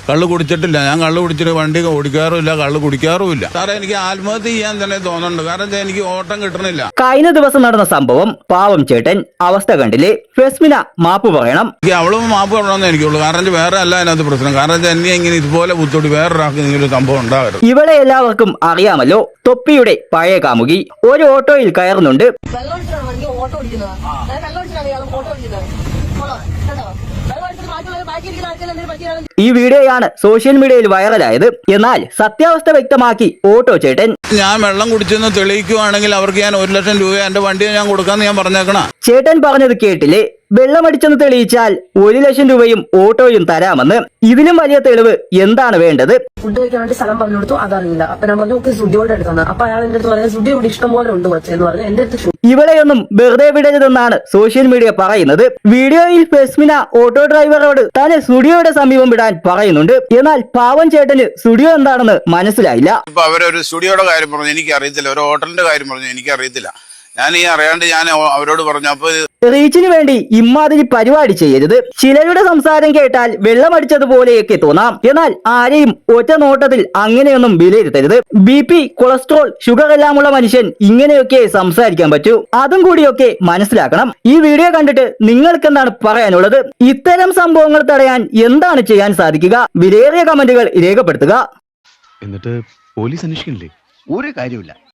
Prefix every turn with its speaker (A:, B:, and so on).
A: കള്ള് കുടിച്ചിട്ടില്ല. ഞാൻ കള്ള് കുടിച്ചിട്ട് വണ്ടി ഓടിക്കാറുമില്ല, കള്ള് കുടിക്കാറുമില്ല. സാറേ, എനിക്ക് ആത്മഹത്യ ചെയ്യാൻ തന്നെ തോന്നുന്നുണ്ട്. കാരണം എനിക്ക് ഓട്ടം കിട്ടണില്ല.
B: കഴിഞ്ഞ ദിവസം നടന്ന സംഭവം പാവം ചേട്ടൻ അവസ്ഥ കണ്ടില്ലേ? ഫെസ്മിന മാപ്പ് പറയണം.
A: അവളും മാപ്പ് പറയണമെന്ന് എനിക്കുള്ളൂ. കാരണം വേറെ അല്ല അതിനകത്ത് പ്രശ്നം. കാരണം എന്നെ ഇങ്ങനെ ഇതുപോലെ ബുദ്ധിമുട്ടി വേറൊരാൾക്ക് ഇങ്ങനെ സംഭവം ഉണ്ടാകരുത്.
B: ഇവിടെ എല്ലാവർക്കും അറിയാമല്ലോ, തൊപ്പിയുടെ പഴയ കാമുകി ഒരു ഓട്ടോയിൽ കയറുന്നുണ്ട്. ഈ വീഡിയോയാണ് സോഷ്യൽ മീഡിയയിൽ വൈറലായത്. എന്നാൽ സത്യാവസ്ഥ വ്യക്തമാക്കി ഓട്ടോ ചേട്ടൻ.
A: ഞാൻ വെള്ളം കുടിച്ചെന്ന് തെളിയിക്കുവാണെങ്കിൽ അവർക്ക് ഞാൻ 1 ലക്ഷം രൂപ എന്റെ വണ്ടിയെ ഞാൻ കൊടുക്കാന്ന് ഞാൻ പറഞ്ഞേക്കണ.
B: ചേട്ടൻ പറഞ്ഞത് കേട്ടില്ലേ? വെള്ളമടിച്ചെന്ന് തെളിയിച്ചാൽ 1 ലക്ഷം രൂപയും ഓട്ടോയും തരാമെന്ന്. ഇതിലും വലിയ തെളിവ് എന്താണ് വേണ്ടത്?
C: ഫുഡ് കഴിക്കാൻ വേണ്ടി സ്ഥലം പറഞ്ഞു കൊടുത്തു, അതറിയില്ല. അപ്പൊ ഞാൻ പറഞ്ഞു സുഡിയോടെ എടുക്കുന്നത്. അപ്പൊ അയാൾ എന്റെ അടുത്ത് പറയാം, സുഡിയോ ഇവിടെ ഇഷ്ടം പോലെ ഉണ്ട് എന്ന് പറഞ്ഞു എന്റെ അടുത്ത്.
B: ഇവിടെയൊന്നും വെറുതെ വിടരുതെന്നാണ് സോഷ്യൽ മീഡിയ പറയുന്നത്. വീഡിയോയിൽ ഫെസ്മിന ഓട്ടോ ഡ്രൈവറോട് തന്നെ സ്റ്റുഡിയോയുടെ സമീപം വിടാൻ പറയുന്നുണ്ട്. എന്നാൽ പാവം ചേട്ടന് സ്റ്റുഡിയോ എന്താണെന്ന് മനസ്സിലായില്ല.
A: ഇപ്പൊ അവരൊരു സ്റ്റുഡിയോയുടെ കാര്യം പറഞ്ഞു, എനിക്ക് അറിയത്തില്ല. ഒരു ഹോട്ടലിന്റെ കാര്യം പറഞ്ഞു, എനിക്ക് അറിയത്തില്ല. ഞാൻ ഈ അറിയാണ്ട് ഞാൻ അവരോട് പറഞ്ഞു. അപ്പൊ
B: റീച്ചിന് വേണ്ടി ഇമ്മാതിരി പരിപാടി ചെയ്യരുത്. ചിലരുടെ സംസാരം കേട്ടാൽ വെള്ളമടിച്ചതുപോലെയൊക്കെ തോന്നാം. എന്നാൽ ആരെയും ഒറ്റ നോട്ടത്തിൽ അങ്ങനെയൊന്നും വിലയിരുത്തരുത്. BP, കൊളസ്ട്രോൾ, ഷുഗർ എല്ലാമുള്ള മനുഷ്യൻ ഇങ്ങനെയൊക്കെ സംസാരിക്കാൻ പറ്റൂ. അതും കൂടിയൊക്കെ മനസ്സിലാക്കണം. ഈ വീഡിയോ കണ്ടിട്ട് നിങ്ങൾക്ക് എന്താണ് പറയാനുള്ളത്? ഇത്തരം സംഭവങ്ങൾ തടയാൻ എന്താണ് ചെയ്യാൻ സാധിക്കുക? വിലയേറിയ കമന്റുകൾ രേഖപ്പെടുത്തുക.
D: എന്നിട്ട് പോലീസ് അന്വേഷിക്കണില്ലേ?
E: ഒരു കാര്യമില്ല.